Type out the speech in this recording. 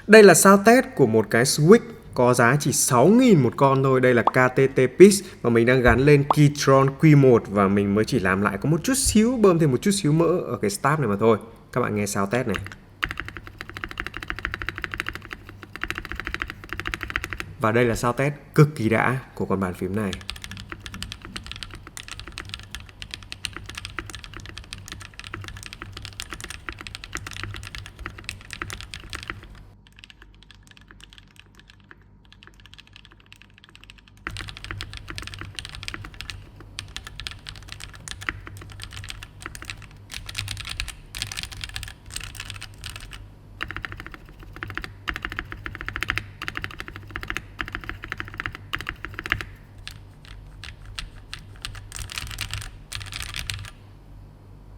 Đây là sao test của một cái switch có giá chỉ 6.000 một con thôi. Đây là KTT Piece và mình đang gắn lên Keytron Q1 và mình mới chỉ làm lại có một chút xíu, bơm thêm một chút xíu mỡ ở cái start này mà thôi. Các bạn nghe sao test này. Và đây là sao test cực kỳ đã của con bàn phím này.